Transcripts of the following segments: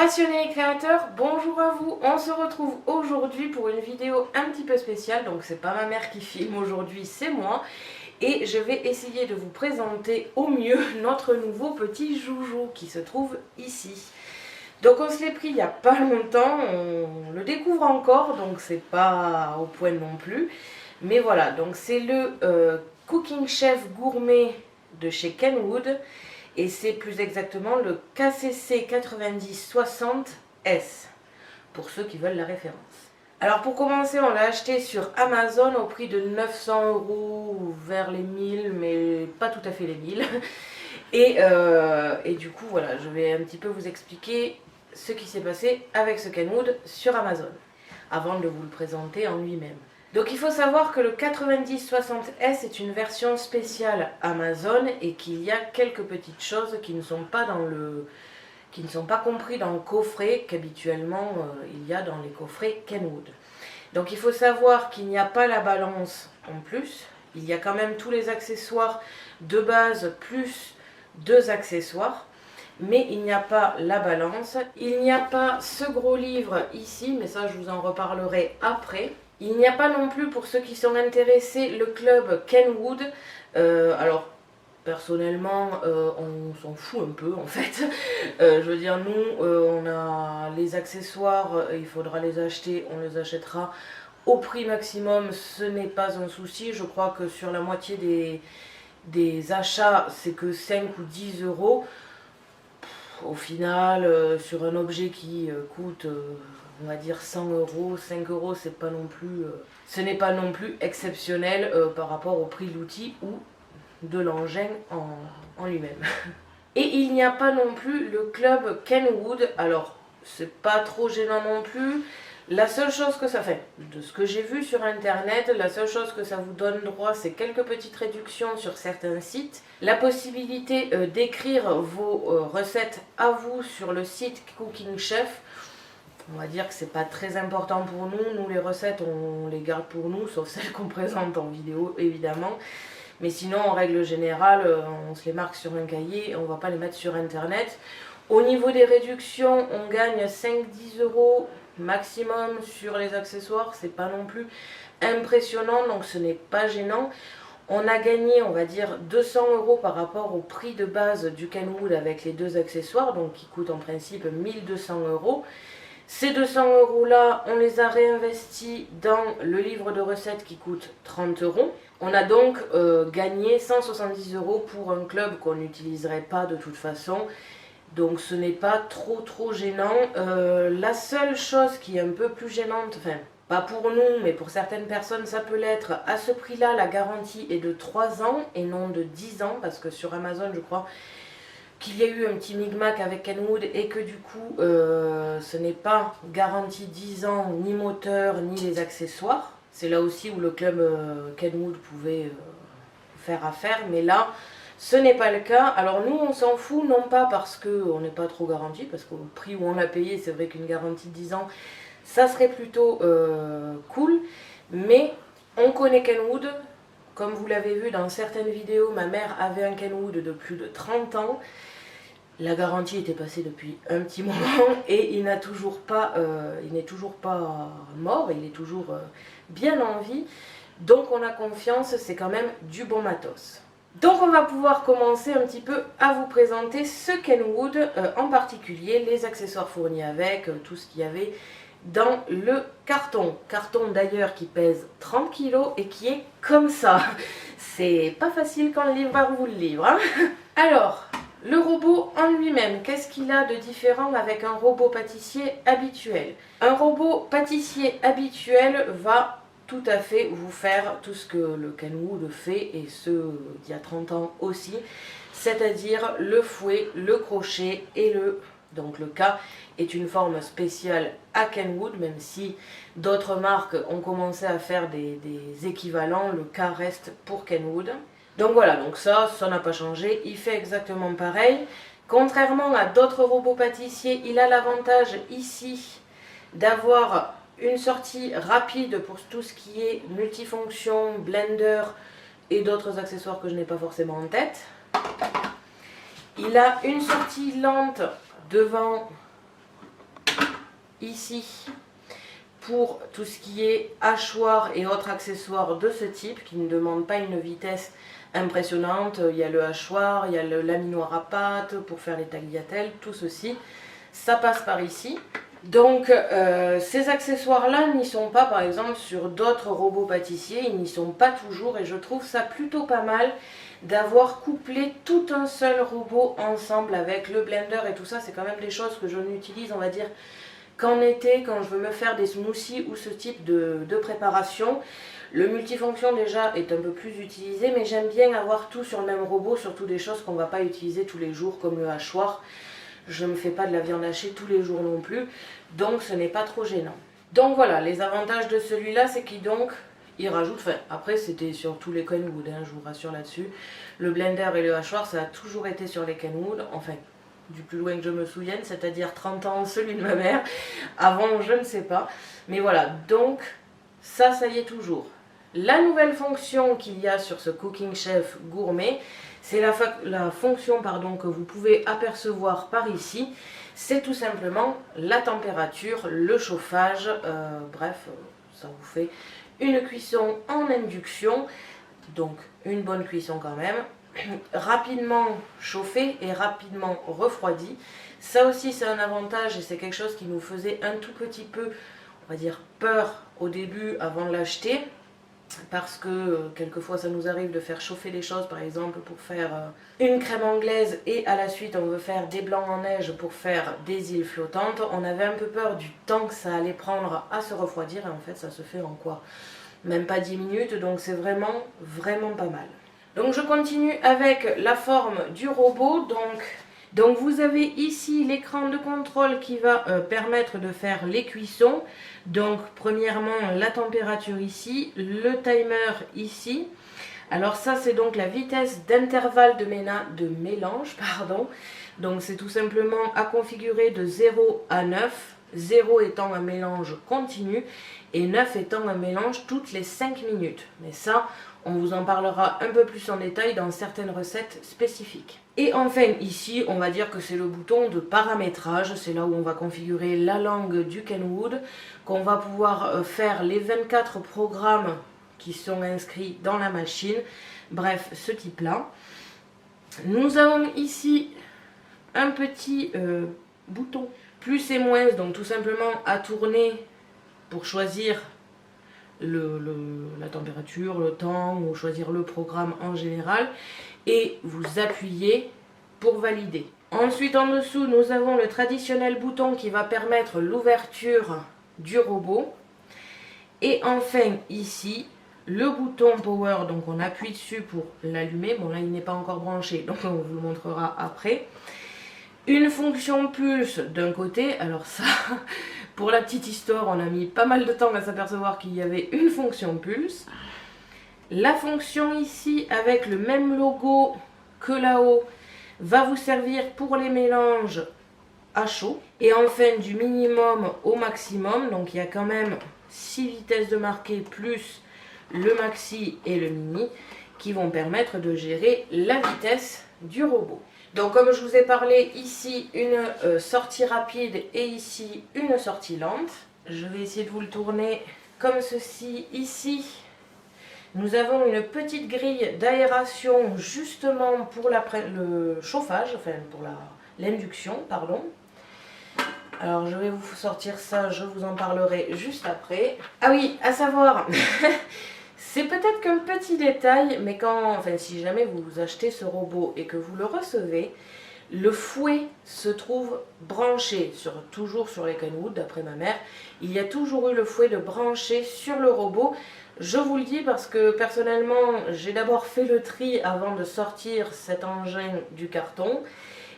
Passionnés et créateurs, bonjour à vous. On se retrouve aujourd'hui pour une vidéo un petit peu spéciale. Donc c'est pas ma mère qui filme aujourd'hui, c'est moi. Et je vais essayer de vous présenter au mieux notre nouveau petit joujou qui se trouve ici. Donc on se l'est pris il n'y a pas longtemps, on le découvre encore, donc c'est pas au point non plus. Mais voilà, donc c'est le Cooking Chef Gourmet de chez Kenwood. Et c'est plus exactement le KCC 9060S, pour ceux qui veulent la référence. Alors pour commencer, on l'a acheté sur Amazon au prix de 900 € vers les 1000, mais pas tout à fait les 1000. Et du coup, voilà, je vais un petit peu vous expliquer ce qui s'est passé avec ce Kenwood sur Amazon, avant de vous le présenter en lui-même. Donc il faut savoir que le 9060S est une version spéciale Amazon et qu'il y a quelques petites choses qui ne sont pas compris dans le coffret qu'habituellement il y a dans les coffrets Kenwood. Donc il faut savoir qu'il n'y a pas la balance en plus, il y a quand même tous les accessoires de base plus 2 accessoires. Mais il n'y a pas la balance, il n'y a pas ce gros livre ici, mais ça je vous en reparlerai après. Il n'y a pas non plus, pour ceux qui sont intéressés, le club Kenwood. Alors personnellement on s'en fout un peu en fait. Je veux dire, nous on a les accessoires, il faudra les acheter, on les achètera au prix maximum, ce n'est pas un souci. Je crois que sur la moitié des achats c'est que 5 ou 10 €. Au final, sur un objet qui coûte, on va dire 100 €, 5 €, c'est pas non plus, ce n'est pas non plus exceptionnel par rapport au prix de l'outil ou de l'engin en lui-même. Et il n'y a pas non plus le club Kenwood. Alors, c'est pas trop gênant non plus. La seule chose que ça fait, de ce que j'ai vu sur internet, la seule chose que ça vous donne droit, c'est quelques petites réductions sur certains sites. La possibilité d'écrire vos recettes à vous sur le site Cooking Chef. On va dire que c'est pas très important pour nous. Nous, les recettes, on les garde pour nous, sauf celles qu'on présente en vidéo, évidemment. Mais sinon, en règle générale, on se les marque sur un cahier et on va pas les mettre sur internet. Au niveau des réductions, on gagne 5-10 € maximum sur les accessoires, c'est pas non plus impressionnant, donc ce n'est pas gênant. On a gagné, on va dire, 200 € par rapport au prix de base du Kenwood avec les 2 accessoires, donc qui coûtent en principe 1200 €. Ces 200 € là, on les a réinvestis dans le livre de recettes qui coûte 30 €. On a donc gagné 170 € pour un club qu'on n'utiliserait pas de toute façon. Donc ce n'est pas trop gênant. La seule chose qui est un peu plus gênante, enfin pas pour nous mais pour certaines personnes ça peut l'être, à ce prix là la garantie est de 3 ans et non de 10 ans, parce que sur Amazon je crois qu'il y a eu un petit micmac avec Kenwood et que du coup ce n'est pas garantie 10 ans ni moteur ni les accessoires. C'est là aussi où le club Kenwood pouvait faire affaire, mais là ce n'est pas le cas. Alors nous on s'en fout, non pas parce qu'on n'est pas trop garanti, parce qu'au prix où on l'a payé, c'est vrai qu'une garantie de 10 ans, ça serait plutôt cool. Mais on connaît Kenwood, comme vous l'avez vu dans certaines vidéos, ma mère avait un Kenwood de plus de 30 ans. La garantie était passée depuis un petit moment et il n'est toujours pas mort, il est toujours bien en vie. Donc on a confiance, c'est quand même du bon matos. Donc on va pouvoir commencer un petit peu à vous présenter ce Kenwood, en particulier les accessoires fournis avec, tout ce qu'il y avait dans le carton. Carton d'ailleurs qui pèse 30 kg et qui est comme ça. C'est pas facile quand le livreur vous le livre, hein. Alors, le robot en lui-même, qu'est-ce qu'il a de différent avec un robot pâtissier habituel? Un robot pâtissier habituel va tout à fait vous faire tout ce que le Kenwood fait, et ce d'il y a 30 ans aussi, c'est-à-dire le fouet, le crochet et donc le K est une forme spéciale à Kenwood, même si d'autres marques ont commencé à faire des équivalents, le K reste pour Kenwood. Donc voilà, donc ça n'a pas changé, il fait exactement pareil. Contrairement à d'autres robots pâtissiers, il a l'avantage ici d'avoir une sortie rapide pour tout ce qui est multifonction, blender et d'autres accessoires que je n'ai pas forcément en tête. Il a une sortie lente devant ici pour tout ce qui est hachoir et autres accessoires de ce type qui ne demandent pas une vitesse impressionnante. Il y a le hachoir, il y a le laminoir à pâte pour faire les tagliatelles, tout ceci, ça passe par ici. Donc ces accessoires-là n'y sont pas, par exemple sur d'autres robots pâtissiers, ils n'y sont pas toujours, et je trouve ça plutôt pas mal d'avoir couplé tout un seul robot ensemble avec le blender et tout ça. C'est quand même des choses que je n'utilise, on va dire, qu'en été, quand je veux me faire des smoothies ou ce type de préparation. Le multifonction déjà est un peu plus utilisé, mais j'aime bien avoir tout sur le même robot, surtout des choses qu'on ne va pas utiliser tous les jours comme le hachoir. Je ne me fais pas de la viande hachée tous les jours non plus, donc ce n'est pas trop gênant. Donc voilà, les avantages de celui-là, c'est qu'il rajoute, enfin après c'était sur tous les Kenwood, hein, je vous rassure là-dessus. Le blender et le hachoir, ça a toujours été sur les Kenwood, enfin du plus loin que je me souvienne, c'est-à-dire 30 ans celui de ma mère. Avant, je ne sais pas. Mais voilà, donc ça y est toujours. La nouvelle fonction qu'il y a sur ce Cooking Chef Gourmet, c'est la fonction que vous pouvez apercevoir par ici. C'est tout simplement la température, le chauffage, bref, ça vous fait une cuisson en induction, donc une bonne cuisson quand même, rapidement chauffée et rapidement refroidie. Ça aussi c'est un avantage et c'est quelque chose qui nous faisait un tout petit peu, on va dire, peur au début avant de l'acheter. Parce que quelquefois ça nous arrive de faire chauffer les choses, par exemple pour faire une crème anglaise et à la suite on veut faire des blancs en neige pour faire des îles flottantes. On avait un peu peur du temps que ça allait prendre à se refroidir et en fait ça se fait en quoi? Même pas 10 minutes, donc c'est vraiment pas mal. Donc je continue avec la forme du robot. Donc vous avez ici l'écran de contrôle qui va permettre de faire les cuissons. Donc premièrement la température ici, le timer ici. Alors ça c'est donc la vitesse d'intervalle de mélange. Donc c'est tout simplement à configurer de 0 à 9. 0 étant un mélange continu et 9 étant un mélange toutes les 5 minutes. Mais ça, on vous en parlera un peu plus en détail dans certaines recettes spécifiques. Et enfin ici, on va dire que c'est le bouton de paramétrage. C'est là où on va configurer la langue du Kenwood, qu'on va pouvoir faire les 24 programmes qui sont inscrits dans la machine. Bref, ce type-là. Nous avons ici un petit bouton plus et moins, donc tout simplement à tourner pour choisir la température, le temps ou choisir le programme en général et vous appuyez pour valider. Ensuite en dessous nous avons le traditionnel bouton qui va permettre l'ouverture du robot et enfin ici le bouton power, donc on appuie dessus pour l'allumer. Bon là il n'est pas encore branché donc on vous le montrera après. Une fonction pulse d'un côté, alors ça, pour la petite histoire, on a mis pas mal de temps à s'apercevoir qu'il y avait une fonction pulse. La fonction ici, avec le même logo que là-haut, va vous servir pour les mélanges à chaud. Et enfin, du minimum au maximum, donc il y a quand même 6 vitesses de marqué, plus le maxi et le mini, qui vont permettre de gérer la vitesse du robot. Donc comme je vous ai parlé, ici une sortie rapide et ici une sortie lente. Je vais essayer de vous le tourner comme ceci. Ici, nous avons une petite grille d'aération justement pour le chauffage, enfin pour l'induction, pardon. Alors je vais vous sortir ça, je vous en parlerai juste après. Ah oui, à savoir... C'est peut-être qu'un petit détail, mais si jamais vous achetez ce robot et que vous le recevez, le fouet se trouve branché, toujours sur les Kenwood, d'après ma mère. Il y a toujours eu le fouet de branché sur le robot. Je vous le dis parce que personnellement, j'ai d'abord fait le tri avant de sortir cet engin du carton.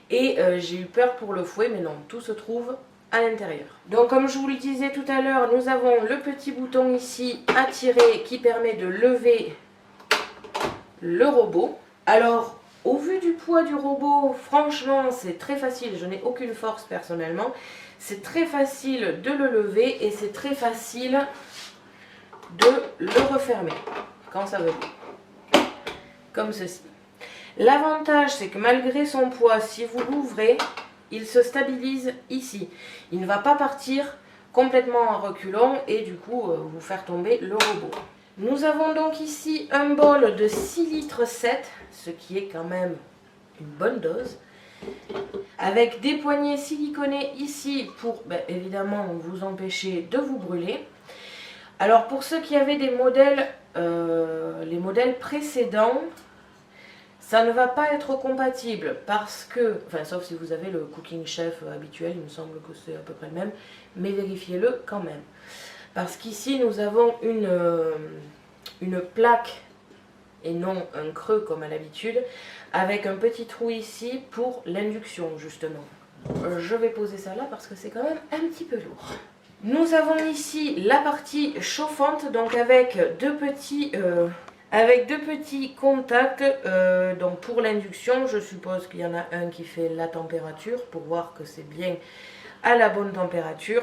Et j'ai eu peur pour le fouet, mais non, tout se trouve à l'intérieur. Donc comme je vous le disais tout à l'heure, nous avons le petit bouton ici à tirer qui permet de lever le robot. Alors au vu du poids du robot, franchement c'est très facile, je n'ai aucune force personnellement, c'est très facile de le lever et c'est très facile de le refermer quand ça veut bien, comme ceci. L'avantage c'est que malgré son poids, si vous l'ouvrez, il se stabilise ici. Il ne va pas partir complètement en reculant et du coup vous faire tomber le robot. Nous avons donc ici un bol de 6 litres 7, ce qui est quand même une bonne dose, avec des poignées siliconées ici pour évidemment vous empêcher de vous brûler. Alors pour ceux qui avaient des modèles, les modèles précédents, ça ne va pas être compatible parce que, enfin sauf si vous avez le Cooking Chef habituel, il me semble que c'est à peu près le même, mais vérifiez-le quand même. Parce qu'ici nous avons une plaque et non un creux comme à l'habitude, avec un petit trou ici pour l'induction justement. Je vais poser ça là parce que c'est quand même un petit peu lourd. Nous avons ici la partie chauffante, donc avec deux petits contacts donc pour l'induction. Je suppose qu'il y en a un qui fait la température pour voir que c'est bien à la bonne température.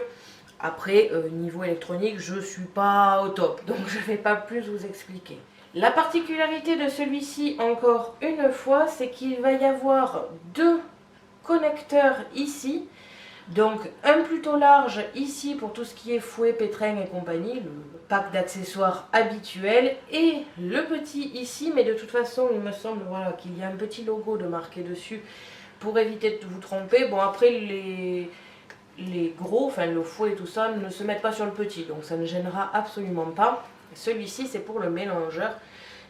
Après, niveau électronique, je ne suis pas au top, donc je ne vais pas plus vous expliquer. La particularité de celui-ci, encore une fois, c'est qu'il va y avoir deux connecteurs ici. Donc un plutôt large ici pour tout ce qui est fouet, pétrin et compagnie, le pack d'accessoires habituel, et le petit ici, mais de toute façon il me semble voilà, qu'il y a un petit logo de marqué dessus pour éviter de vous tromper. Bon après les gros, enfin le fouet et tout ça ne se mettent pas sur le petit, donc ça ne gênera absolument pas. Celui-ci c'est pour le mélangeur,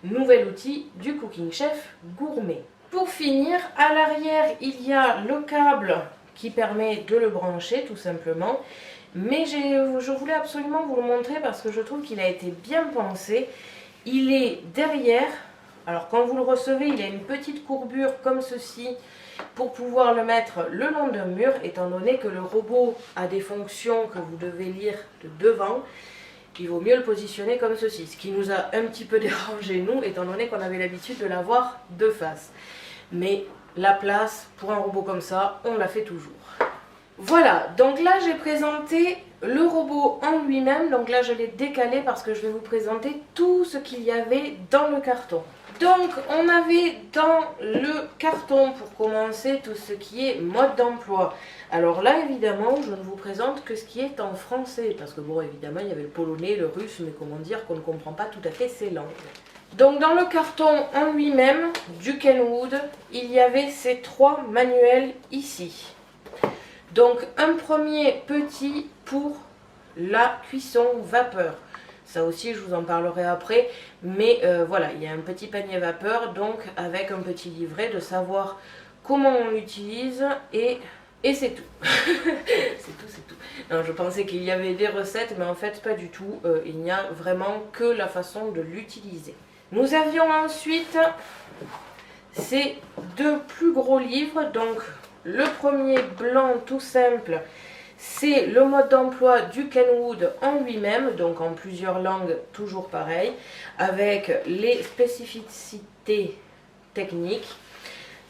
nouvel outil du Cooking Chef Gourmet. Pour finir, à l'arrière il y a le câble qui permet de le brancher tout simplement, mais je voulais absolument vous le montrer parce que je trouve qu'il a été bien pensé. Il est derrière, alors quand vous le recevez il a une petite courbure comme ceci pour pouvoir le mettre le long d'un mur, étant donné que le robot a des fonctions que vous devez lire de devant. Il vaut mieux le positionner comme ceci, ce qui nous a un petit peu dérangé nous, étant donné qu'on avait l'habitude de l'avoir de face. Mais la place pour un robot comme ça, on la fait toujours. Voilà, donc là j'ai présenté le robot en lui-même, donc là je l'ai décalé parce que je vais vous présenter tout ce qu'il y avait dans le carton. Donc on avait dans le carton pour commencer tout ce qui est mode d'emploi. Alors là évidemment je ne vous présente que ce qui est en français, parce que bon évidemment il y avait le polonais, le russe, mais comment dire qu'on ne comprend pas tout à fait ces langues. Donc dans le carton en lui-même du Kenwood, il y avait ces trois manuels ici. Donc un premier petit pour la cuisson vapeur. Ça aussi je vous en parlerai après, mais voilà, il y a un petit panier vapeur, donc avec un petit livret de savoir comment on l'utilise et c'est tout. c'est tout. Non, je pensais qu'il y avait des recettes, mais en fait pas du tout. Il n'y a vraiment que la façon de l'utiliser. Nous avions ensuite ces deux plus gros livres. Donc le premier blanc tout simple, c'est le mode d'emploi du Kenwood en lui-même, donc en plusieurs langues, toujours pareil, avec les spécificités techniques,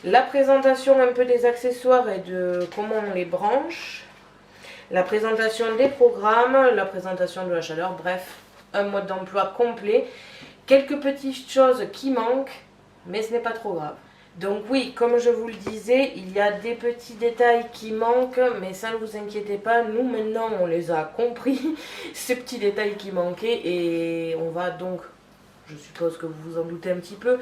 la présentation un peu des accessoires et de comment on les branche, la présentation des programmes, la présentation de la chaleur, bref, un mode d'emploi complet. Quelques petites choses qui manquent, mais ce n'est pas trop grave. Donc oui, comme je vous le disais, il y a des petits détails qui manquent, mais ça ne vous inquiétez pas, nous maintenant on les a compris, ces petits détails qui manquaient, et on va donc, je suppose que vous vous en doutez un petit peu,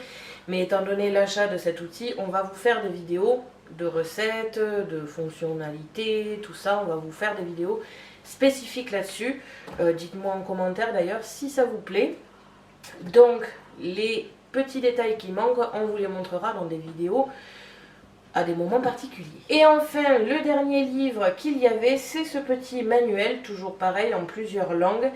mais étant donné l'achat de cet outil, on va vous faire des vidéos de recettes, de fonctionnalités, tout ça, on va vous faire des vidéos spécifiques là-dessus. Dites-moi en commentaire d'ailleurs si ça vous plaît. Donc les petits détails qui manquent, on vous les montrera dans des vidéos à des moments particuliers. Et enfin, le dernier livre qu'il y avait, c'est ce petit manuel, toujours pareil en plusieurs langues,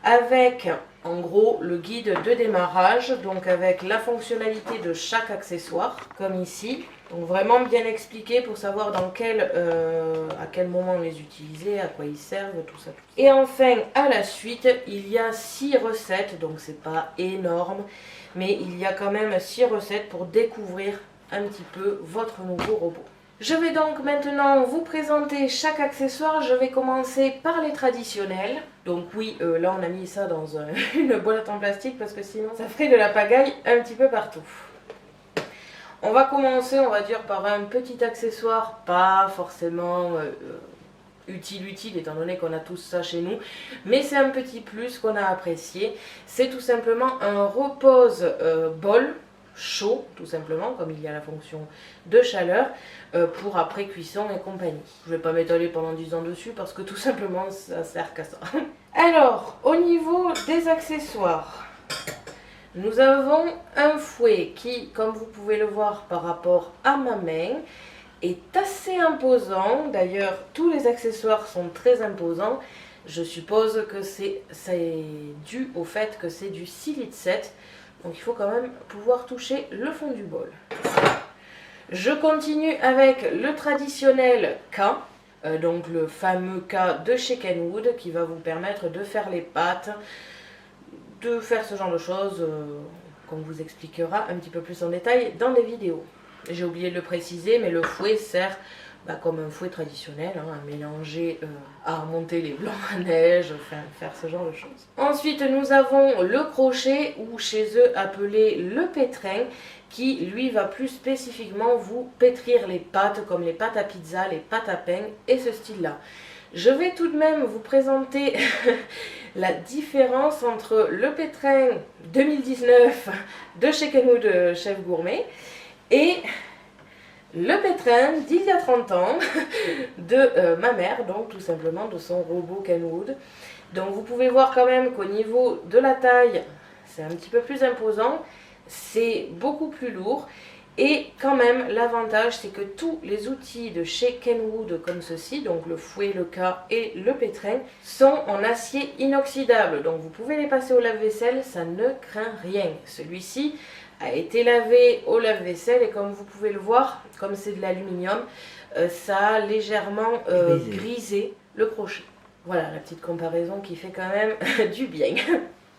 avec en gros le guide de démarrage, donc avec la fonctionnalité de chaque accessoire, comme ici. Donc vraiment bien expliqué pour savoir à quel moment les utiliser, à quoi ils servent, tout ça. Et enfin, à la suite, il y a 6 recettes, donc c'est pas énorme, mais il y a quand même 6 recettes pour découvrir un petit peu votre nouveau robot. Je vais donc maintenant vous présenter chaque accessoire. Je vais commencer par les traditionnels. Donc oui, là on a mis ça dans une boîte en plastique parce que sinon ça ferait de la pagaille un petit peu partout. On va commencer, on va dire, par un petit accessoire, pas forcément utile étant donné qu'on a tous ça chez nous, mais c'est un petit plus qu'on a apprécié. C'est tout simplement un repose bol chaud, tout simplement, comme il y a la fonction de chaleur, pour après cuisson et compagnie. Je vais pas m'étaler pendant 10 ans dessus parce que tout simplement ça sert qu'à ça. Alors, au niveau des accessoires, nous avons un fouet qui, comme vous pouvez le voir par rapport à ma main, est assez imposant. D'ailleurs, tous les accessoires sont très imposants. Je suppose que c'est dû au fait que c'est du 6 litres 7. Donc il faut quand même pouvoir toucher le fond du bol. Je continue avec le traditionnel K, donc le fameux K de chez Kenwood qui va vous permettre de faire les pâtes, de faire ce genre de choses qu'on vous expliquera un petit peu plus en détail dans les vidéos. J'ai oublié de le préciser, mais le fouet sert comme un fouet traditionnel, à mélanger, à remonter les blancs à neige, enfin, faire ce genre de choses. Ensuite, nous avons le crochet, ou chez eux appelé le pétrin, qui lui va plus spécifiquement vous pétrir les pâtes, comme les pâtes à pizza, les pâtes à pain et ce style-là. Je vais tout de même vous présenter la différence entre le pétrin 2019 de chez Kenwood Chef Gourmet et le pétrin d'il y a 30 ans de ma mère, donc tout simplement de son robot Kenwood. Donc vous pouvez voir quand même qu'au niveau de la taille, c'est un petit peu plus imposant, c'est beaucoup plus lourd. Et quand même, l'avantage, c'est que tous les outils de chez Kenwood comme ceci, donc le fouet, le K et le pétrin, sont en acier inoxydable. Donc vous pouvez les passer au lave-vaisselle, ça ne craint rien. Celui-ci a été lavé au lave-vaisselle et comme vous pouvez le voir, comme c'est de l'aluminium, ça a légèrement grisé le crochet. Voilà la petite comparaison qui fait quand même du bien.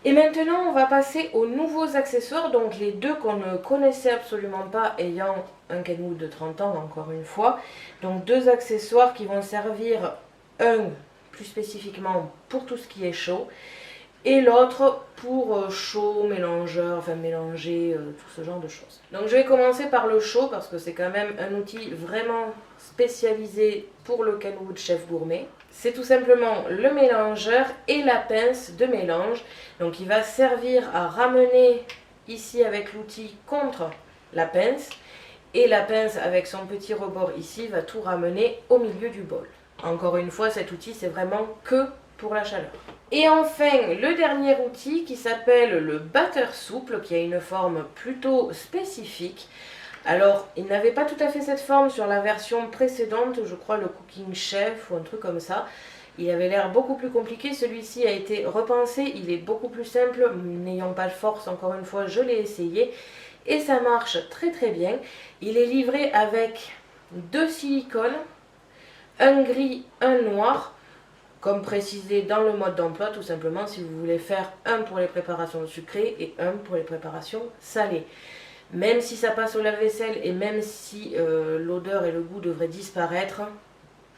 Et maintenant, on va passer aux nouveaux accessoires, donc les deux qu'on ne connaissait absolument pas ayant un Kenwood de 30 ans, encore une fois. Donc deux accessoires qui vont servir, un plus spécifiquement pour tout ce qui est chaud, et l'autre pour chaud, mélangeur, enfin mélanger, tout ce genre de choses. Donc je vais commencer par le chaud parce que c'est quand même un outil vraiment spécialisé pour le Kenwood Chef Gourmet. C'est tout simplement le mélangeur et la pince de mélange. Donc il va servir à ramener ici avec l'outil contre la pince. Et la pince avec son petit rebord ici va tout ramener au milieu du bol. Encore une fois, cet outil c'est vraiment que pour la chaleur. Et enfin, le dernier outil qui s'appelle le batteur souple, qui a une forme plutôt spécifique. Alors, il n'avait pas tout à fait cette forme sur la version précédente, je crois le Cooking Chef ou un truc comme ça. Il avait l'air beaucoup plus compliqué, celui-ci a été repensé, il est beaucoup plus simple, n'ayant pas de force, encore une fois, je l'ai essayé. Et ça marche très très bien. Il est livré avec deux silicones, un gris, un noir, comme précisé dans le mode d'emploi, tout simplement si vous voulez faire un pour les préparations sucrées et un pour les préparations salées. Même si ça passe au lave-vaisselle et même si l'odeur et le goût devraient disparaître,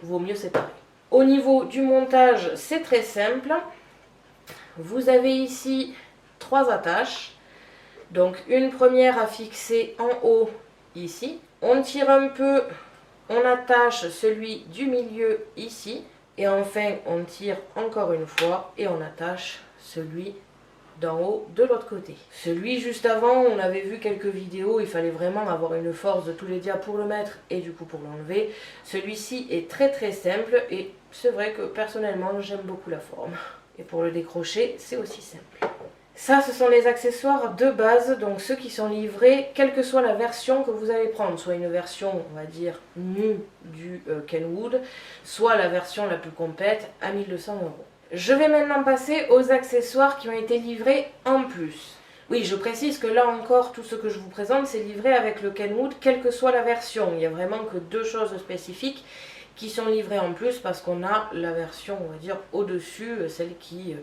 vaut mieux séparer. Au niveau du montage, c'est très simple. Vous avez ici 3 attaches. Donc une première à fixer en haut ici. On tire un peu, on attache celui du milieu ici. Et enfin on tire encore une fois et on attache celui d'en haut de l'autre côté. Celui juste avant, on avait vu quelques vidéos, il fallait vraiment avoir une force de tous les dias pour le mettre et du coup pour l'enlever. Celui-ci est très très simple et c'est vrai que personnellement j'aime beaucoup la forme. Et pour le décrocher, c'est aussi simple. Ça, ce sont les accessoires de base, donc ceux qui sont livrés, quelle que soit la version que vous allez prendre, soit une version, on va dire, nue du Kenwood, soit la version la plus complète à 1 200 €. Je vais maintenant passer aux accessoires qui ont été livrés en plus. Oui, je précise que là encore, tout ce que je vous présente, c'est livré avec le Kenwood, quelle que soit la version. Il n'y a vraiment que 2 choses spécifiques qui sont livrées en plus parce qu'on a la version, on va dire, au-dessus, celle qui,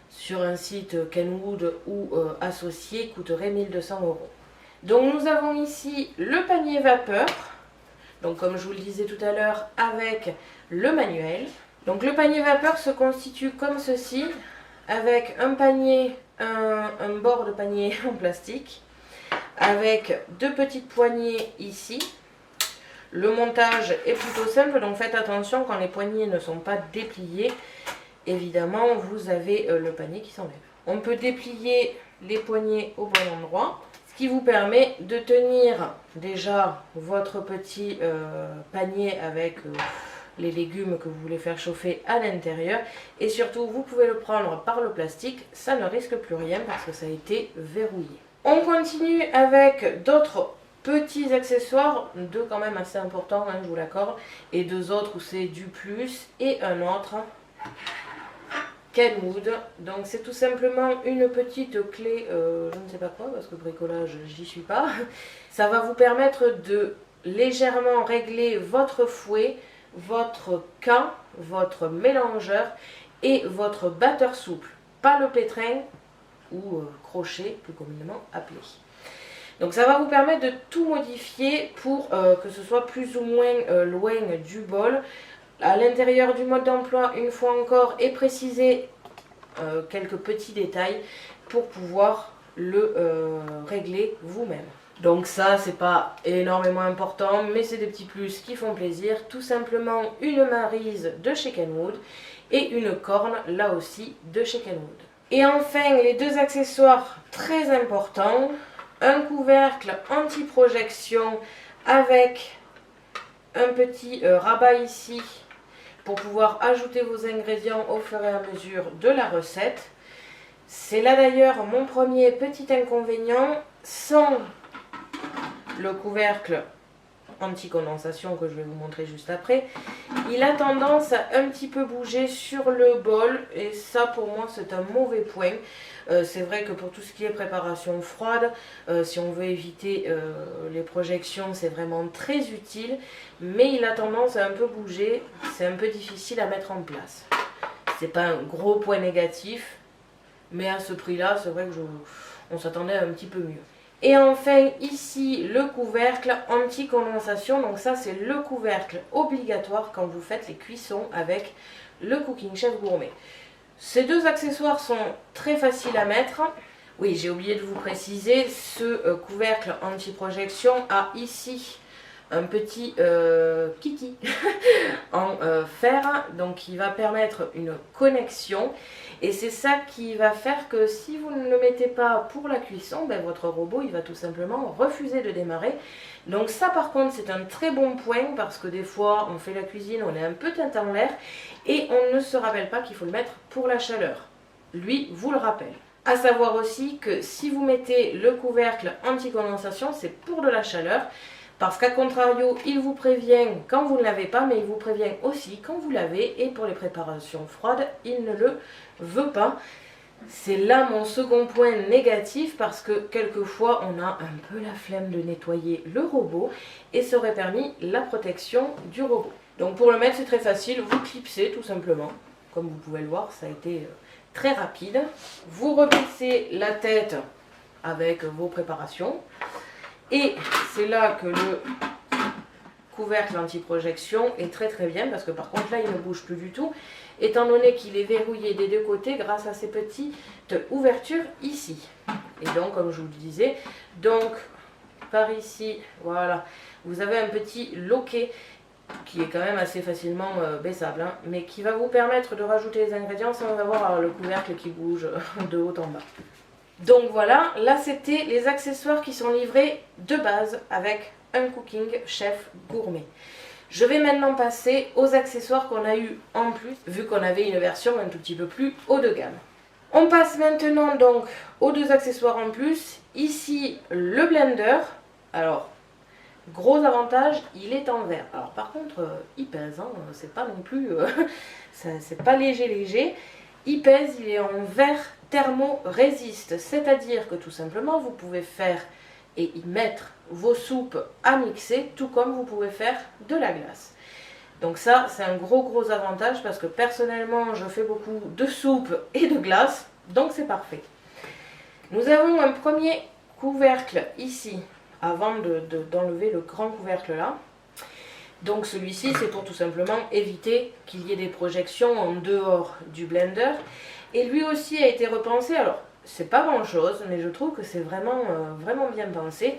sur un site Kenwood ou associé, coûterait 1 200 €. Donc nous avons ici le panier vapeur, donc comme je vous le disais tout à l'heure, avec le manuel. Donc le panier vapeur se constitue comme ceci, avec un panier, un bord de panier en plastique, avec 2 petites poignées ici, Le montage est plutôt simple, donc faites attention quand les poignées ne sont pas dépliées. Évidemment, vous avez le panier qui s'enlève. On peut déplier les poignées au bon endroit, ce qui vous permet de tenir déjà votre petit panier avec les légumes que vous voulez faire chauffer à l'intérieur. Et surtout, vous pouvez le prendre par le plastique, ça ne risque plus rien parce que ça a été verrouillé. On continue avec d'autres petits accessoires, deux quand même assez importants, hein, je vous l'accorde, et deux autres où c'est du plus, et un autre Kenwood. Donc c'est tout simplement une petite clé, je ne sais pas quoi, parce que bricolage, j'y suis pas. Ça va vous permettre de légèrement régler votre fouet, votre can, votre mélangeur et votre batteur souple. Pas le pétrin ou crochet, plus communément appelé. Donc ça va vous permettre de tout modifier pour que ce soit plus ou moins loin du bol. À l'intérieur du mode d'emploi, une fois encore, et préciser quelques petits détails pour pouvoir le régler vous-même. Donc ça, c'est pas énormément important, mais c'est des petits plus qui font plaisir. Tout simplement une maryse de chez Kenwood et une corne, là aussi, de chez Kenwood. Et enfin, les deux accessoires très importants. Un couvercle anti-projection avec un petit rabat ici pour pouvoir ajouter vos ingrédients au fur et à mesure de la recette. C'est là d'ailleurs mon premier petit inconvénient. Sans le couvercle anti-condensation que je vais vous montrer juste après, il a tendance à un petit peu bouger sur le bol et ça pour moi c'est un mauvais point. C'est vrai que pour tout ce qui est préparation froide, si on veut éviter les projections, c'est vraiment très utile, mais il a tendance à un peu bouger, c'est un peu difficile à mettre en place. C'est pas un gros point négatif, mais à ce prix là c'est vrai que on s'attendait à un petit peu mieux. Et enfin ici le couvercle anti-condensation, donc ça c'est le couvercle obligatoire quand vous faites les cuissons avec le Cooking Chef Gourmet. Ces deux accessoires sont très faciles à mettre. Oui, j'ai oublié de vous préciser, ce couvercle anti-projection a ici un petit kiki en fer, donc qui va permettre une connexion. Et c'est ça qui va faire que si vous ne le mettez pas pour la cuisson, ben votre robot il va tout simplement refuser de démarrer. Donc ça par contre c'est un très bon point parce que des fois on fait la cuisine, on est un peu tête en l'air et on ne se rappelle pas qu'il faut le mettre pour la chaleur. Lui vous le rappelle. À savoir aussi que si vous mettez le couvercle anti-condensation, c'est pour de la chaleur. Parce qu'à contrario, il vous prévient quand vous ne l'avez pas, mais il vous prévient aussi quand vous l'avez. Et pour les préparations froides, il ne le veut pas. C'est là mon second point négatif parce que quelquefois on a un peu la flemme de nettoyer le robot et ça aurait permis la protection du robot. Donc pour le mettre c'est très facile, vous clipsez tout simplement. Comme vous pouvez le voir, ça a été très rapide. Vous replissez la tête avec vos préparations. Et c'est là que le couvercle anti-projection est très bien parce que par contre là il ne bouge plus du tout étant donné qu'il est verrouillé des deux côtés grâce à ces petites ouvertures ici. Et donc comme je vous le disais, donc par ici, voilà, vous avez un petit loquet qui est quand même assez facilement baissable, hein, mais qui va vous permettre de rajouter les ingrédients sans avoir le couvercle qui bouge de haut en bas. Donc voilà, là c'était les accessoires qui sont livrés de base avec un Cooking Chef Gourmet. Je vais maintenant passer aux accessoires qu'on a eu en plus, vu qu'on avait une version un tout petit peu plus haut de gamme. On passe maintenant donc aux deux accessoires en plus. Ici le blender, alors gros avantage, il est en verre. Alors par contre il pèse, hein, c'est pas non plus, c'est pas léger. Il pèse, il est en verre thermo-résiste, c'est-à-dire que tout simplement vous pouvez faire et y mettre vos soupes à mixer, tout comme vous pouvez faire de la glace. Donc ça c'est un gros avantage parce que personnellement je fais beaucoup de soupes et de glace, donc c'est parfait. Nous avons un premier couvercle ici, avant d'enlever le grand couvercle là. Donc celui-ci c'est pour tout simplement éviter qu'il y ait des projections en dehors du blender. Et lui aussi a été repensé, alors c'est pas grand chose, mais je trouve que c'est vraiment, vraiment bien pensé.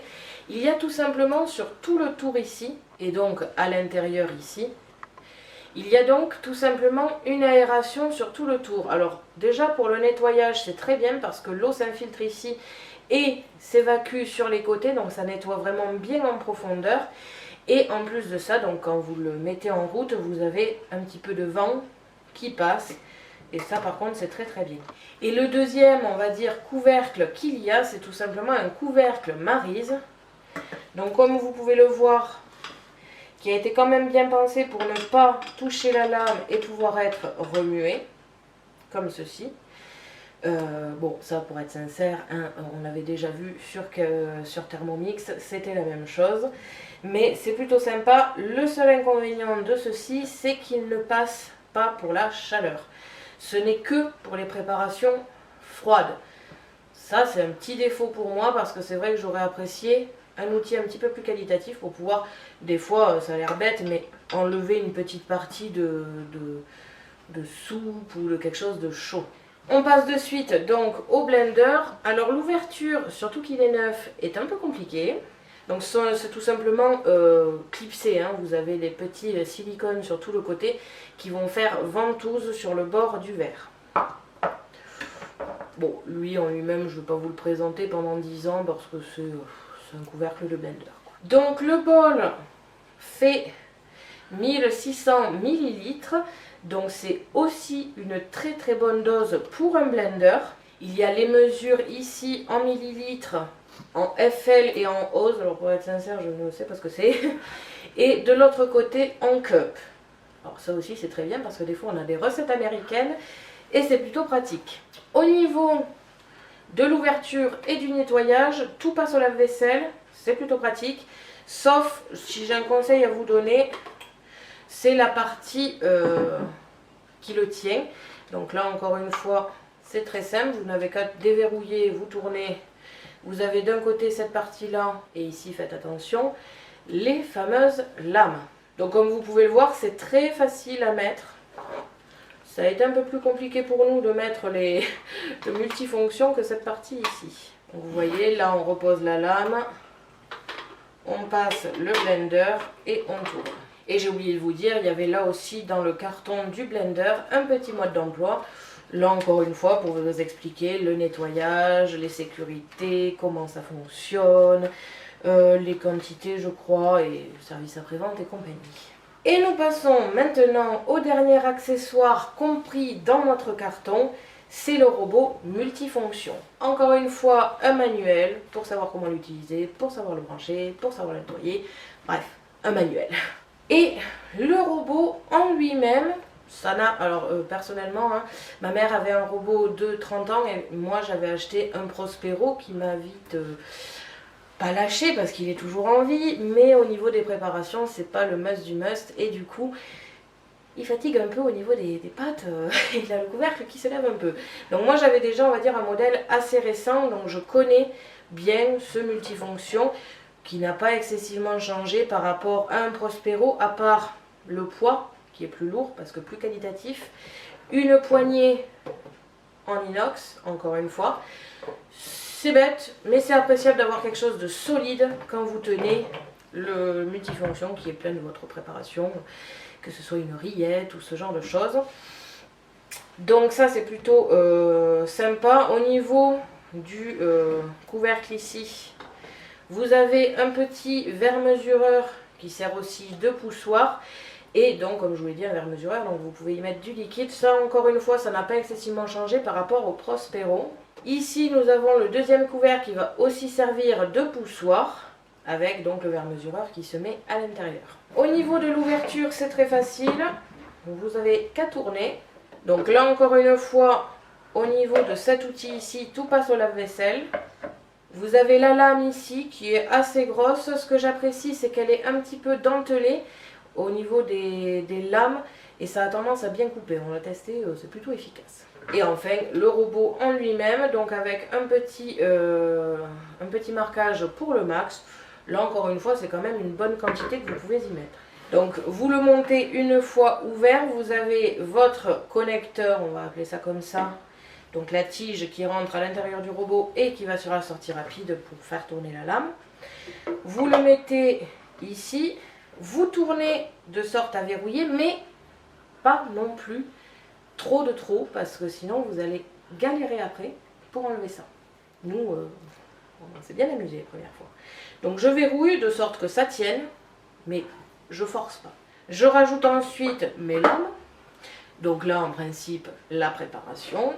Il y a tout simplement sur tout le tour ici, et donc à l'intérieur ici, il y a donc tout simplement une aération sur tout le tour. Alors déjà pour le nettoyage c'est très bien parce que l'eau s'infiltre ici et s'évacue sur les côtés, donc ça nettoie vraiment bien en profondeur. Et en plus de ça, donc quand vous le mettez en route, vous avez un petit peu de vent qui passe. Et ça par contre c'est très très bien. Et le deuxième, on va dire, couvercle qu'il y a, c'est tout simplement un couvercle Maryse. Donc comme vous pouvez le voir, qui a été quand même bien pensé pour ne pas toucher la lame et pouvoir être remué, comme ceci. Bon, ça pour être sincère, hein, on avait déjà vu sur Thermomix, c'était la même chose. Mais c'est plutôt sympa. Le seul inconvénient de ceci, c'est qu'il ne passe pas pour la chaleur. Ce n'est que pour les préparations froides. Ça, c'est un petit défaut pour moi parce que c'est vrai que j'aurais apprécié un outil un petit peu plus qualitatif pour pouvoir, des fois, ça a l'air bête, mais enlever une petite partie de soupe ou de quelque chose de chaud. On passe de suite donc au blender. Alors l'ouverture, surtout qu'il est neuf, est un peu compliquée. Donc c'est tout simplement clipsé, hein. Vous avez des petits silicones sur tout le côté qui vont faire ventouse sur le bord du verre. Bon, lui en lui-même, je ne vais pas vous le présenter pendant 10 ans parce que c'est un couvercle de blender, quoi. Donc le bol fait 1600 ml, donc c'est aussi une très très bonne dose pour un blender. Il y a les mesures ici en millilitres, en FL et en oz, alors pour être sincère je ne sais pas ce que c'est, et de l'autre côté en cup. Alors ça aussi c'est très bien parce que des fois on a des recettes américaines et c'est plutôt pratique. Au niveau de l'ouverture et du nettoyage, tout passe au lave-vaisselle, c'est plutôt pratique, sauf si j'ai un conseil à vous donner, c'est la partie qui le tient. Donc là encore une fois c'est très simple, vous n'avez qu'à déverrouiller, vous tournez. Vous avez d'un côté cette partie-là, et ici, faites attention, les fameuses lames. Donc comme vous pouvez le voir, c'est très facile à mettre. Ça a été un peu plus compliqué pour nous de mettre les multifonctions que cette partie ici. Donc vous voyez, là on repose la lame, on passe le blender et on tourne. Et j'ai oublié de vous dire, il y avait là aussi dans le carton du blender un petit mode d'emploi. Là encore une fois pour vous expliquer le nettoyage, les sécurités, comment ça fonctionne, les quantités je crois et service après-vente et compagnie. Et nous passons maintenant au dernier accessoire compris dans notre carton, c'est le robot multifonction. Encore une fois un manuel pour savoir comment l'utiliser, pour savoir le brancher, pour savoir le nettoyer, bref un manuel. Et le robot en lui-même, ça n'a, alors personnellement, hein, ma mère avait un robot de 30 ans et moi j'avais acheté un Prospero qui m'a vite pas lâché parce qu'il est toujours en vie, mais au niveau des préparations c'est pas le must du must et du coup il fatigue un peu au niveau des pattes et il a le couvercle qui se lève un peu. Donc moi j'avais déjà on va dire un modèle assez récent, donc je connais bien ce multifonction qui n'a pas excessivement changé par rapport à un Prospero à part le poids qui est plus lourd parce que plus qualitatif, une poignée en inox, encore une fois. C'est bête, mais c'est appréciable d'avoir quelque chose de solide quand vous tenez le multifonction qui est plein de votre préparation, que ce soit une rillette ou ce genre de choses. Donc ça c'est plutôt sympa. Au niveau du couvercle ici, vous avez un petit verre mesureur qui sert aussi de poussoir. Et donc, comme je vous l'ai dit, un verre mesureur, donc vous pouvez y mettre du liquide. Ça, encore une fois, ça n'a pas excessivement changé par rapport au Prospero. Ici, nous avons le deuxième couvercle qui va aussi servir de poussoir, avec donc le verre mesureur qui se met à l'intérieur. Au niveau de l'ouverture, c'est très facile. Vous avez qu'à tourner. Donc là, encore une fois, au niveau de cet outil ici, tout passe au lave-vaisselle. Vous avez la lame ici qui est assez grosse. Ce que j'apprécie, c'est qu'elle est un petit peu dentelée au niveau des lames et ça a tendance à bien couper. On l'a testé, c'est plutôt efficace. Et enfin, le robot en lui-même, donc avec un petit marquage pour le max. Là, encore une fois, c'est quand même une bonne quantité que vous pouvez y mettre. Donc, vous le montez une fois ouvert. Vous avez votre connecteur, on va appeler ça comme ça. donc la tige qui rentre à l'intérieur du robot et qui va sur la sortie rapide pour faire tourner la lame. Vous le mettez ici, vous tournez de sorte à verrouiller, mais pas non plus trop, parce que sinon vous allez galérer après pour enlever ça. Nous, on s'est bien amusé la première fois. Donc je verrouille de sorte que ça tienne, mais je force pas. Je rajoute ensuite mes lames. Donc là, en principe, la préparation.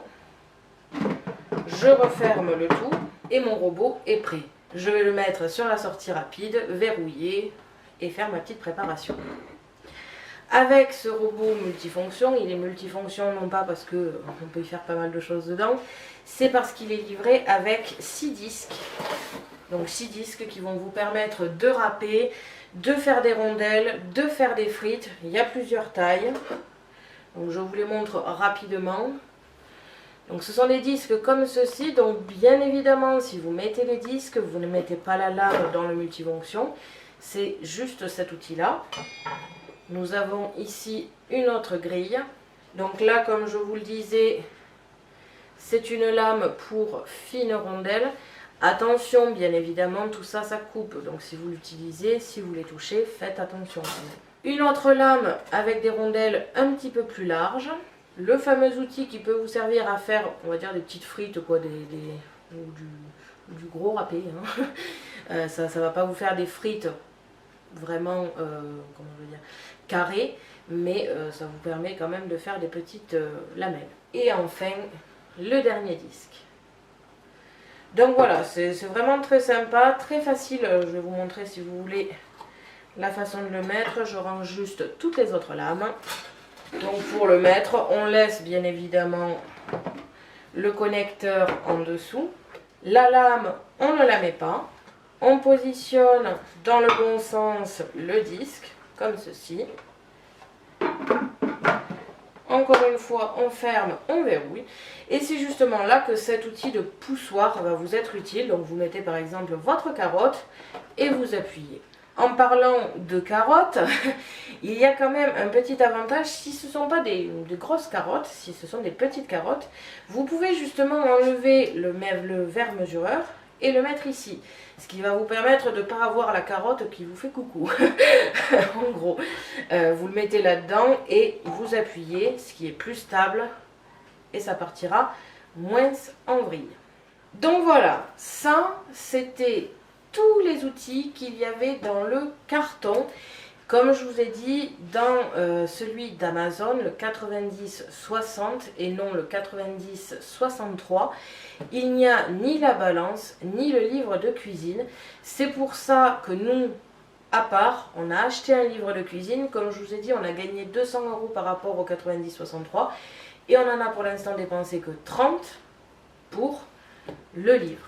Je referme le tout et mon robot est prêt. Je vais le mettre sur la sortie rapide, verrouiller et faire ma petite préparation. Avec ce robot multifonction, il est multifonction non pas parce qu'on peut y faire pas mal de choses dedans, c'est parce qu'il est livré avec 6 disques. Donc 6 disques qui vont vous permettre de râper, de faire des rondelles, de faire des frites. Il y a plusieurs tailles. Donc je vous les montre rapidement. Donc ce sont des disques comme ceci. Donc bien évidemment, si vous mettez les disques, vous ne mettez pas la lame dans le multifonction. C'est juste cet outil-là. Nous avons ici une autre grille. Donc là, comme je vous le disais, c'est une lame pour fines rondelles. Attention, bien évidemment, tout ça, ça coupe. Donc si vous l'utilisez, si vous les touchez, faites attention. Une autre lame avec des rondelles un petit peu plus larges. Le fameux outil qui peut vous servir à faire, on va dire, des petites frites, quoi, ou du gros râpé. Hein. Ça ne va pas vous faire des frites vraiment, comment je veux dire, carrées, mais ça vous permet quand même de faire des petites lamelles. Et enfin, le dernier disque. Donc voilà, c'est vraiment très sympa, très facile. Je vais vous montrer si vous voulez la façon de le mettre. Je range juste toutes les autres lames. Donc pour le mettre, on laisse bien évidemment le connecteur en dessous. La lame, on ne la met pas. On positionne dans le bon sens le disque, comme ceci. Encore une fois, on ferme, on verrouille. Et c'est justement là que cet outil de poussoir va vous être utile. Donc vous mettez par exemple votre carotte et vous appuyez. En parlant de carottes, il y a quand même un petit avantage. Si ce ne sont pas des grosses carottes, si ce sont des petites carottes, vous pouvez justement enlever le verre mesureur et le mettre ici. Ce qui va vous permettre de ne pas avoir la carotte qui vous fait coucou. En gros, vous le mettez là-dedans et vous appuyez, ce qui est plus stable. Et ça partira moins en vrille. Donc voilà, ça c'était tous les outils qu'il y avait dans le carton. Comme je vous ai dit, dans celui d'Amazon, le 90-60 et non le 90-63, il n'y a ni la balance, ni le livre de cuisine. C'est pour ça que nous, à part, on a acheté un livre de cuisine. Comme je vous ai dit, on a gagné 200 € par rapport au 90-63. Et on en a pour l'instant dépensé que 30 pour le livre.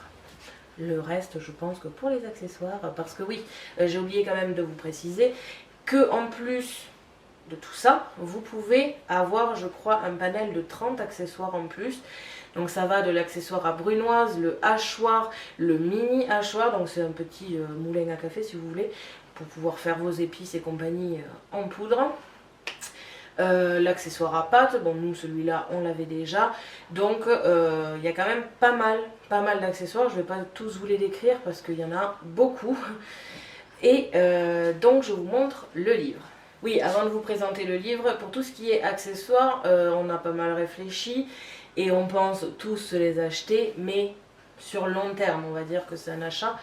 Le reste, je pense que pour les accessoires, parce que oui, j'ai oublié quand même de vous préciser que en plus de tout ça, vous pouvez avoir, je crois, un panel de 30 accessoires en plus. Donc ça va de l'accessoire à brunoise, le hachoir, le mini hachoir, donc c'est un petit moulin à café si vous voulez, pour pouvoir faire vos épices et compagnie en poudre. L'accessoire à pâte, bon nous celui-là on l'avait déjà, donc il y a quand même pas mal d'accessoires. Je ne vais pas tous vous les décrire parce qu'il y en a beaucoup. Et donc je vous montre le livre. Oui, avant de vous présenter le livre, pour tout ce qui est accessoires, on a pas mal réfléchi et on pense tous se les acheter, mais sur long terme, on va dire que c'est un achat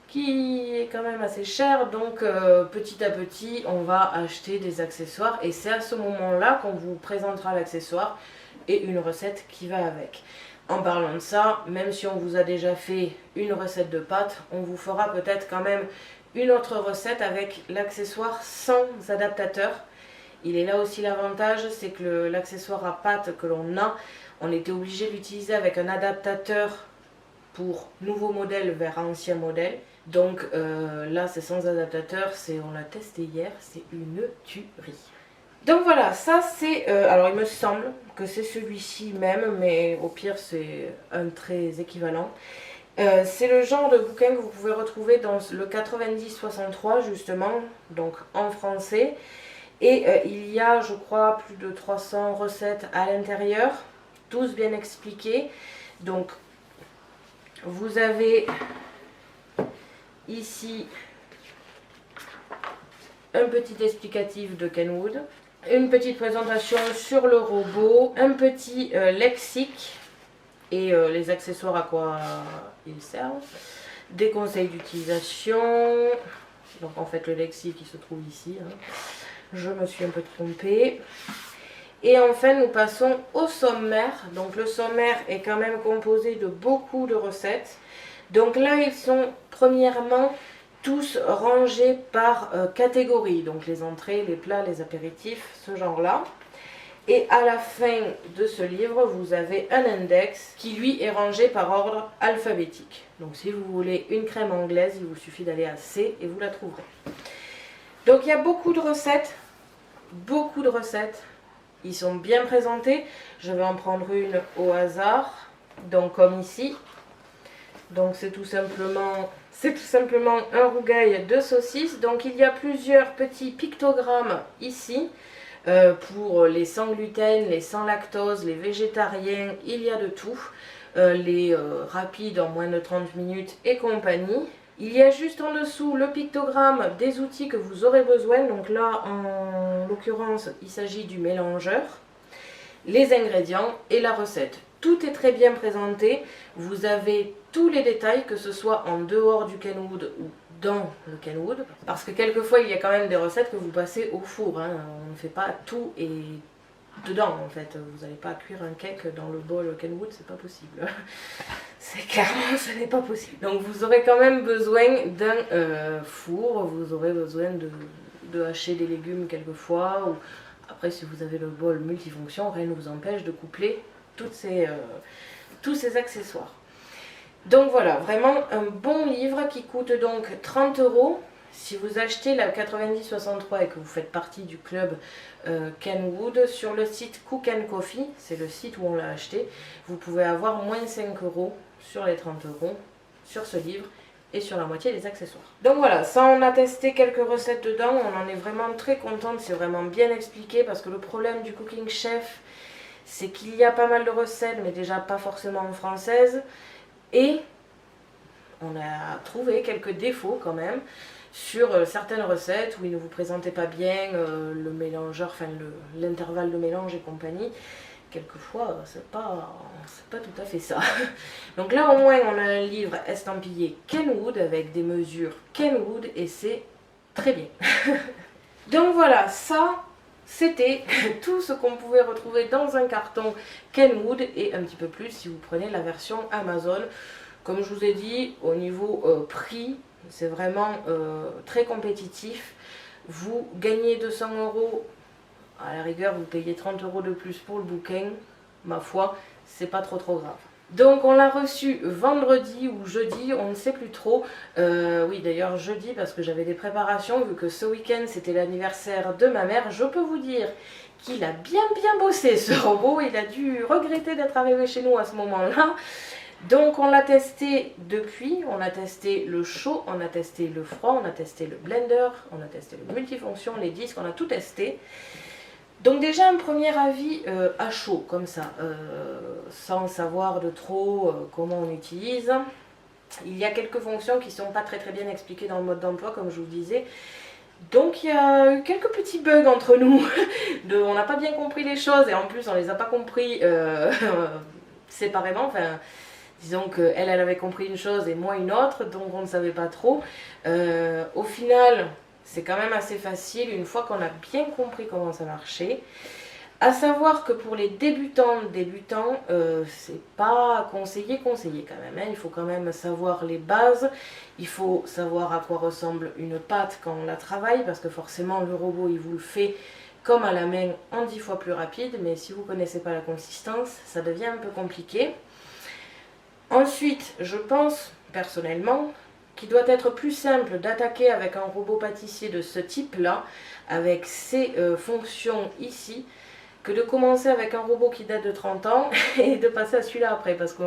qui est quand même assez cher, donc petit à petit on va acheter des accessoires et c'est à ce moment là qu'on vous présentera l'accessoire et une recette qui va avec. En parlant de ça, même si on vous a déjà fait une recette de pâtes, on vous fera peut-être quand même une autre recette avec l'accessoire sans adaptateur. Il est là aussi l'avantage, c'est que l'accessoire à pâte que l'on a, on était obligé d'utiliser avec un adaptateur pour nouveau modèle vers ancien modèle. Donc là c'est sans adaptateur, on l'a testé hier, c'est une tuerie. Donc voilà, ça c'est, alors il me semble que c'est celui-ci même, mais au pire c'est un très équivalent. C'est le genre de bouquin que vous pouvez retrouver dans le 90-63 justement, donc en français. Et il y a je crois plus de 300 recettes à l'intérieur. tous bien expliqués. Donc vous avez ici un petit explicatif de Kenwood, une petite présentation sur le robot, un petit lexique et les accessoires à quoi ils servent, des conseils d'utilisation, donc en fait le lexique il se trouve ici, hein. Je me suis un peu trompée. Et enfin nous passons au sommaire. Donc le sommaire est quand même composé de beaucoup de recettes. Donc là ils sont premièrement tous rangés par catégorie, donc les entrées, les plats, les apéritifs, ce genre-là. Et à la fin de ce livre, vous avez un index qui lui est rangé par ordre alphabétique. Donc si vous voulez une crème anglaise, il vous suffit d'aller à C et vous la trouverez. Donc il y a beaucoup de recettes, ils sont bien présentés. Je vais en prendre une au hasard, donc comme ici. Donc c'est tout simplement un rougail de saucisse. Donc il y a plusieurs petits pictogrammes ici pour les sans gluten, les sans lactose, les végétariens, il y a de tout. Les rapides en moins de 30 minutes et compagnie. Il y a juste en dessous le pictogramme des outils que vous aurez besoin. Donc là en l'occurrence il s'agit du mélangeur, les ingrédients et la recette. Tout est très bien présenté, vous avez tous les détails, que ce soit en dehors du Kenwood ou dans le Kenwood, parce que quelquefois il y a quand même des recettes que vous passez au four, hein. On ne fait pas tout et dedans en fait, vous n'allez pas cuire un cake dans le bol Kenwood, c'est pas possible. C'est clairement, ce n'est pas possible. Donc vous aurez quand même besoin d'un four, vous aurez besoin de hacher des légumes quelquefois, ou après si vous avez le bol multifonction, rien ne vous empêche de coupler tous ces accessoires. Donc voilà, vraiment un bon livre qui coûte donc 30 €. Si vous achetez la 9063 et que vous faites partie du club Kenwood, sur le site Cook & Coffee, c'est le site où on l'a acheté, vous pouvez avoir moins 5 € sur les 30 € sur ce livre et sur la moitié des accessoires. Donc voilà, ça on a testé quelques recettes dedans, on en est vraiment très contente, c'est vraiment bien expliqué parce que le problème du Cooking Chef, c'est qu'il y a pas mal de recettes, mais déjà pas forcément en française, et on a trouvé quelques défauts quand même sur certaines recettes où ils ne vous présentaient pas bien le mélangeur, enfin l'intervalle de mélange et compagnie. Quelquefois, c'est pas tout à fait ça. Donc là, au moins, on a un livre estampillé Kenwood avec des mesures Kenwood et c'est très bien. Donc voilà, ça, c'était tout ce qu'on pouvait retrouver dans un carton Kenwood et un petit peu plus si vous prenez la version Amazon. Comme je vous ai dit, au niveau prix, c'est vraiment très compétitif. Vous gagnez 200 €. À la rigueur, vous payez 30 € de plus pour le bouquin, ma foi, c'est pas trop grave. Donc on l'a reçu vendredi ou jeudi, on ne sait plus trop. Oui d'ailleurs jeudi parce que j'avais des préparations, vu que ce week-end c'était l'anniversaire de ma mère. Je peux vous dire qu'il a bien bossé ce robot, il a dû regretter d'être arrivé chez nous à ce moment-là. Donc on l'a testé depuis, on a testé le chaud, on a testé le froid, on a testé le blender, on a testé le multifonction, les disques, on a tout testé. Donc déjà un premier avis à chaud comme ça, sans savoir de trop comment on utilise. Il y a quelques fonctions qui ne sont pas très bien expliquées dans le mode d'emploi comme je vous disais. Donc il y a eu quelques petits bugs entre nous, on n'a pas bien compris les choses et en plus on les a pas compris séparément. Enfin, disons qu'elle avait compris une chose et moi une autre, donc on ne savait pas trop. Au final, c'est quand même assez facile une fois qu'on a bien compris comment ça marchait. À savoir que pour les débutants, c'est pas conseillé quand même. Hein. Il faut quand même savoir les bases, il faut savoir à quoi ressemble une pâte quand on la travaille, parce que forcément le robot il vous le fait comme à la main en 10 fois plus rapide, mais si vous ne connaissez pas la consistance, ça devient un peu compliqué. Ensuite, je pense personnellement qu'il doit être plus simple d'attaquer avec un robot pâtissier de ce type-là, avec ces fonctions ici, que de commencer avec un robot qui date de 30 ans et de passer à celui-là après, parce que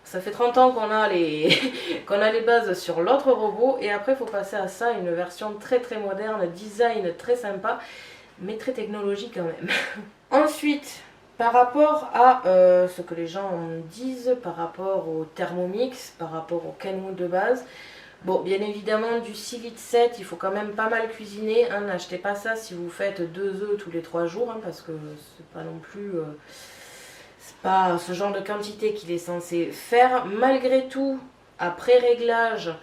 ça fait 30 ans qu'on a les bases sur l'autre robot, et après il faut passer à ça, une version très moderne, design très sympa, mais très technologique quand même. Ensuite, Par rapport à ce que les gens disent, par rapport au Thermomix, par rapport au Kenwood de base, bon, bien évidemment, du 6 litres 7, il faut quand même pas mal cuisiner. Hein, n'achetez pas ça si vous faites 2 œufs tous les 3 jours, hein, parce que c'est pas non plus... c'est pas ce genre de quantité qu'il est censé faire. Malgré tout, après réglage,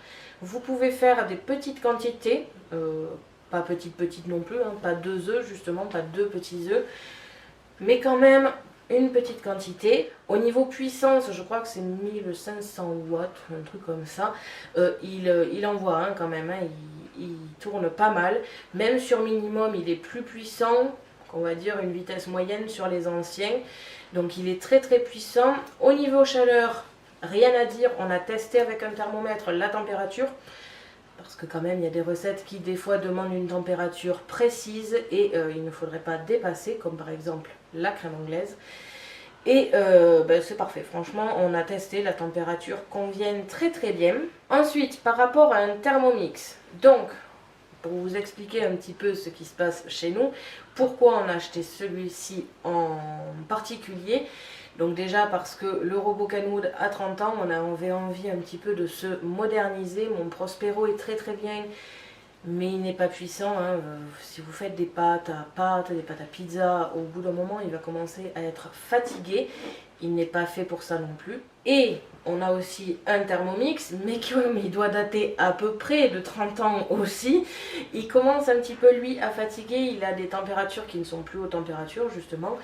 vous pouvez faire des petites quantités. Pas petites non plus, hein, pas 2 œufs justement, pas 2 petits œufs. Mais quand même une petite quantité. Au niveau puissance, je crois que c'est 1500 watts, un truc comme ça. Il envoie hein, quand même, hein, il tourne pas mal. Même sur minimum, il est plus puissant, on va dire une vitesse moyenne sur les anciens. Donc il est très puissant. Au niveau chaleur, rien à dire, on a testé avec un thermomètre la température. Parce que quand même, il y a des recettes qui des fois demandent une température précise et il ne faudrait pas dépasser, comme par exemple la crème anglaise. Et c'est parfait, franchement, on a testé, la température convient très bien. Ensuite, par rapport à un Thermomix, donc, pour vous expliquer un petit peu ce qui se passe chez nous, pourquoi on a acheté celui-ci en particulier. Donc déjà parce que le robot Kenwood a 30 ans, on avait envie un petit peu de se moderniser. Mon Prospero est très bien, mais il n'est pas puissant. Hein. Si vous faites des pâtes à pizza, au bout d'un moment, il va commencer à être fatigué. Il n'est pas fait pour ça non plus. Et on a aussi un Thermomix, mais comme il doit dater à peu près de 30 ans aussi, il commence un petit peu lui à fatiguer. Il a des températures qui ne sont plus aux températures justement.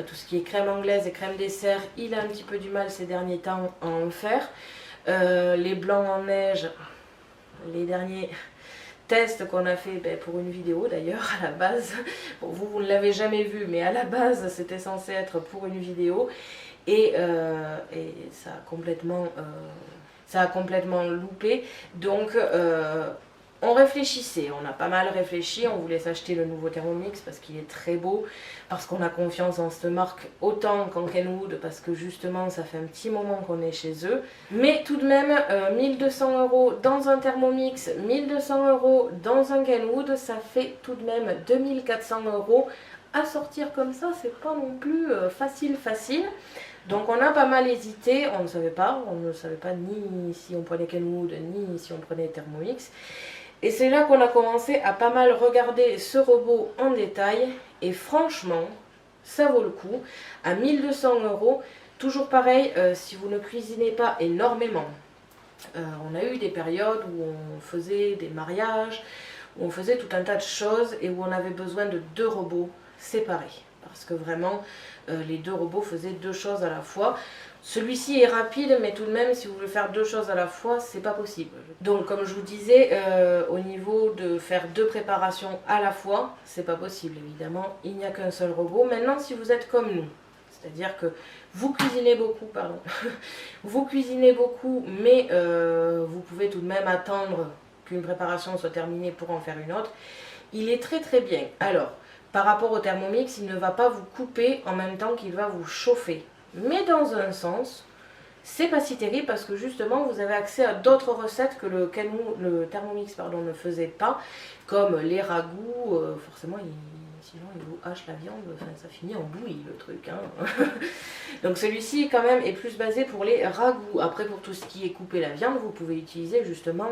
Tout ce qui est crème anglaise et crème dessert, il a un petit peu du mal ces derniers temps à en faire. Les blancs en neige, les derniers test qu'on a fait pour une vidéo d'ailleurs à la base. Bon, vous ne l'avez jamais vu, mais à la base c'était censé être pour une vidéo et ça a complètement loupé. Donc on réfléchissait, on a pas mal réfléchi, on voulait s'acheter le nouveau Thermomix parce qu'il est très beau, parce qu'on a confiance en cette marque autant qu'en Kenwood, parce que justement ça fait un petit moment qu'on est chez eux. Mais tout de même, 1200 € dans un Thermomix, 1200 € dans un Kenwood, ça fait tout de même 2400 € à sortir comme ça, c'est pas non plus facile. Donc on a pas mal hésité, on ne savait pas ni si on prenait Kenwood, ni si on prenait Thermomix. Et c'est là qu'on a commencé à pas mal regarder ce robot en détail. Et franchement, ça vaut le coup. À 1200 €, toujours pareil, si vous ne cuisinez pas énormément. On a eu des périodes où on faisait des mariages, où on faisait tout un tas de choses et où on avait besoin de 2 robots séparés. Parce que vraiment, les 2 robots faisaient 2 choses à la fois. Celui-ci est rapide, mais tout de même, si vous voulez faire 2 choses à la fois, c'est pas possible. Donc, comme je vous disais, au niveau de faire 2 préparations à la fois, c'est pas possible, évidemment. Il n'y a qu'un seul robot. Maintenant, si vous êtes comme nous, c'est-à-dire que vous cuisinez beaucoup, vous cuisinez beaucoup, mais vous pouvez tout de même attendre qu'une préparation soit terminée pour en faire une autre, il est très bien. Alors, par rapport au Thermomix, il ne va pas vous couper en même temps qu'il va vous chauffer. Mais dans un sens, c'est pas si terrible parce que justement vous avez accès à d'autres recettes que le Thermomix ne faisait pas, comme les ragoûts. Forcément, sinon il vous hache la viande, enfin, ça finit en bouillie le truc. Hein. Donc celui-ci quand même est plus basé pour les ragoûts. Après, pour tout ce qui est couper la viande, vous pouvez utiliser justement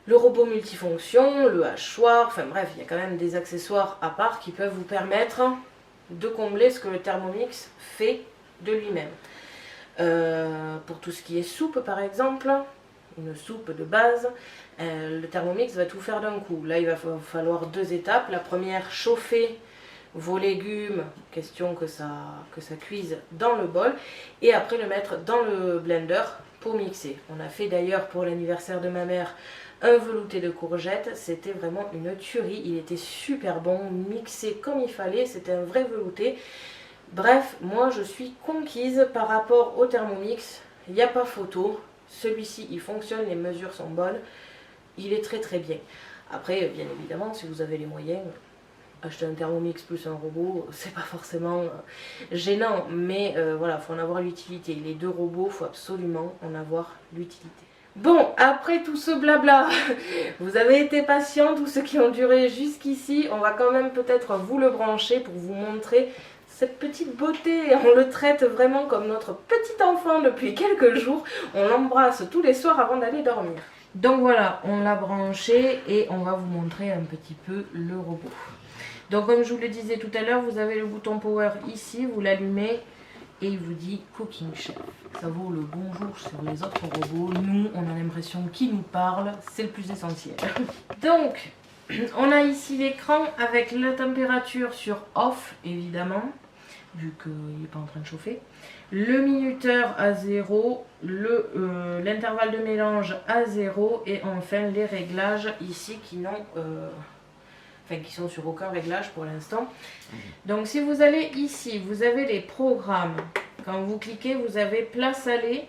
le robot multifonction, le hachoir, enfin bref, il y a quand même des accessoires à part qui peuvent vous permettre de combler ce que le Thermomix fait de lui-même. Pour tout ce qui est soupe par exemple, une soupe de base, le Thermomix va tout faire d'un coup. Là il va falloir 2 étapes. La première, chauffer vos légumes, question que ça cuise dans le bol, et après le mettre dans le blender pour mixer. On a fait d'ailleurs pour l'anniversaire de ma mère un velouté de courgettes, c'était vraiment une tuerie, il était super bon, mixé comme il fallait, c'était un vrai velouté. Bref, moi je suis conquise par rapport au Thermomix, il n'y a pas photo, celui-ci il fonctionne, les mesures sont bonnes, il est très bien. Après, bien évidemment, si vous avez les moyens, acheter un Thermomix plus un robot, c'est pas forcément gênant, mais voilà, il faut en avoir l'utilité. Les 2 robots, il faut absolument en avoir l'utilité. Bon, après tout ce blabla, vous avez été patients, tous ceux qui ont duré jusqu'ici, on va quand même peut-être vous le brancher pour vous montrer cette petite beauté. On le traite vraiment comme notre petit enfant depuis quelques jours, on l'embrasse tous les soirs avant d'aller dormir. Donc voilà, on l'a branché et on va vous montrer un petit peu le robot. Donc comme je vous le disais tout à l'heure, vous avez le bouton power ici, vous l'allumez et il vous dit Cooking Chef. Ça vaut le bonjour sur les autres robots. Nous, on a l'impression qu'il nous parle, c'est le plus essentiel. Donc, on a ici l'écran avec la température sur off, évidemment, vu qu'il n'est pas en train de chauffer. Le minuteur à 0, l'intervalle de mélange à 0 et enfin les réglages ici qui n'ont... qui sont sur aucun réglage pour l'instant. Donc si vous allez ici, vous avez les programmes. Quand vous cliquez, vous avez plat salé,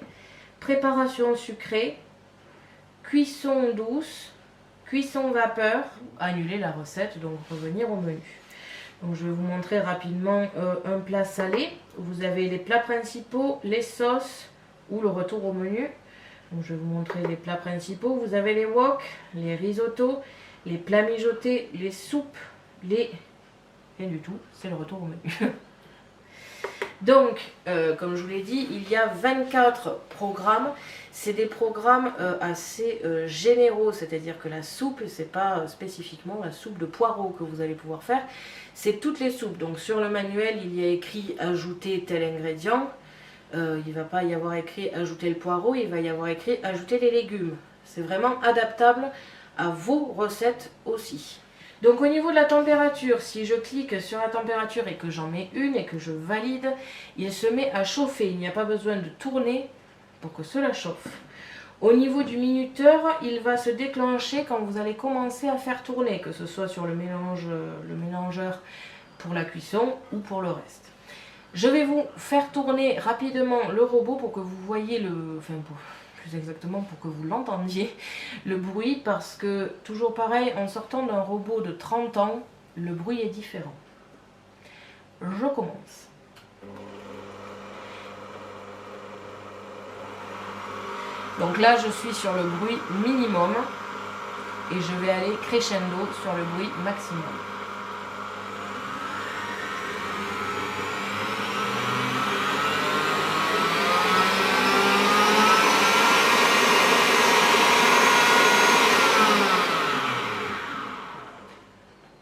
préparation sucrée, cuisson douce, cuisson vapeur, annuler la recette, donc revenir au menu. Donc je vais vous montrer rapidement un plat salé. Vous avez les plats principaux, les sauces ou le retour au menu. Donc je vais vous montrer les plats principaux. Vous avez les wok, les risottos, les plats mijotés, les soupes, rien du tout, c'est le retour au menu. Donc, comme je vous l'ai dit, il y a 24 programmes. C'est des programmes assez généraux, c'est-à-dire que la soupe, c'est pas spécifiquement la soupe de poireaux que vous allez pouvoir faire, c'est toutes les soupes. Donc sur le manuel, il y a écrit ajouter tel ingrédient. Il ne va pas y avoir écrit ajouter le poireau, il va y avoir écrit ajouter les légumes. C'est vraiment adaptable à vos recettes aussi. Donc au niveau de la température, si je clique sur la température et que j'en mets une et que je valide, il se met à chauffer. Il n'y a pas besoin de tourner pour que cela chauffe. Au niveau du minuteur, il va se déclencher quand vous allez commencer à faire tourner, que ce soit sur le mélangeur pour la cuisson ou pour le reste. Je vais vous faire tourner rapidement le robot pour que vous voyez plus exactement pour que vous l'entendiez, le bruit, parce que, toujours pareil, en sortant d'un robot de 30 ans, le bruit est différent. Je commence. Donc là, je suis sur le bruit minimum et je vais aller crescendo sur le bruit maximum.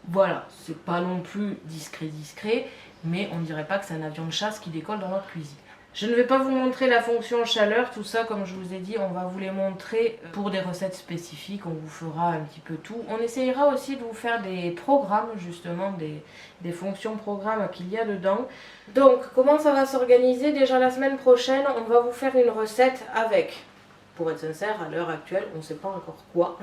Voilà, c'est pas non plus discret, mais on dirait pas que c'est un avion de chasse qui décolle dans notre cuisine. Je ne vais pas vous montrer la fonction chaleur, tout ça comme je vous ai dit, on va vous les montrer pour des recettes spécifiques, on vous fera un petit peu tout. On essayera aussi de vous faire des programmes, justement, des fonctions programmes qu'il y a dedans. Donc, comment ça va s'organiser? Déjà la semaine prochaine, on va vous faire une recette avec... Pour être sincère, à l'heure actuelle, on ne sait pas encore quoi,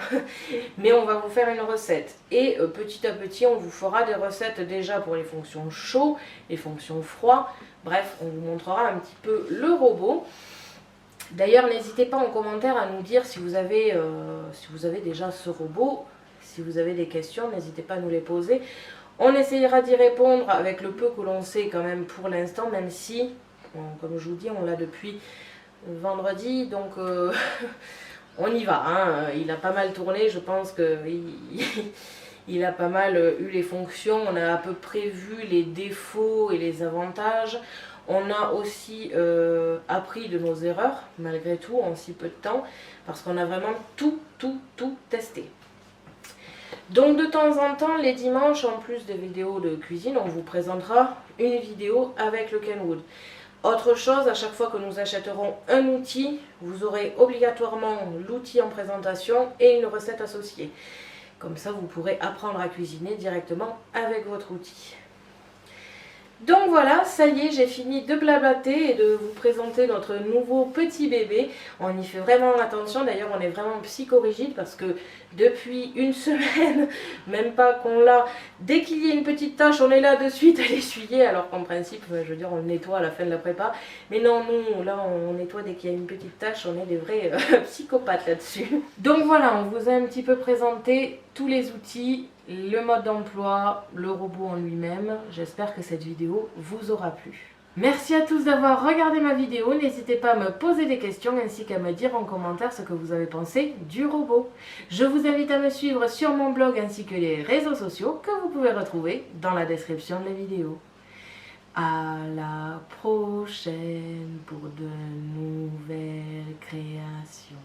mais on va vous faire une recette. Et petit à petit, on vous fera des recettes déjà pour les fonctions chaud, les fonctions froid. Bref, on vous montrera un petit peu le robot. D'ailleurs, n'hésitez pas en commentaire à nous dire si vous avez déjà ce robot. Si vous avez des questions, n'hésitez pas à nous les poser. On essayera d'y répondre avec le peu que l'on sait quand même pour l'instant, même si, comme je vous dis, on l'a depuis... vendredi, donc on y va, hein. Il a pas mal tourné, je pense qu'il a pas mal eu les fonctions, on a à peu près vu les défauts et les avantages, on a aussi appris de nos erreurs, malgré tout, en si peu de temps, parce qu'on a vraiment tout testé. Donc de temps en temps, les dimanches, en plus des vidéos de cuisine, on vous présentera une vidéo avec le Kenwood. Autre chose, à chaque fois que nous achèterons un outil, vous aurez obligatoirement l'outil en présentation et une recette associée. Comme ça, vous pourrez apprendre à cuisiner directement avec votre outil. Donc voilà, ça y est, j'ai fini de blablater et de vous présenter notre nouveau petit bébé. On y fait vraiment attention, d'ailleurs on est vraiment psychorigide parce que depuis une semaine, même pas qu'on l'a, dès qu'il y a une petite tache, on est là de suite à l'essuyer, alors qu'en principe, je veux dire, on le nettoie à la fin de la prépa. Mais non, nous, là, on nettoie dès qu'il y a une petite tache, on est des vrais psychopathes là-dessus. Donc voilà, on vous a un petit peu présenté tous les outils, le mode d'emploi, le robot en lui-même. J'espère que cette vidéo vous aura plu. Merci à tous d'avoir regardé ma vidéo, n'hésitez pas à me poser des questions ainsi qu'à me dire en commentaire ce que vous avez pensé du robot. Je vous invite à me suivre sur mon blog ainsi que les réseaux sociaux que vous pouvez retrouver dans la description de la vidéo. À la prochaine pour de nouvelles créations.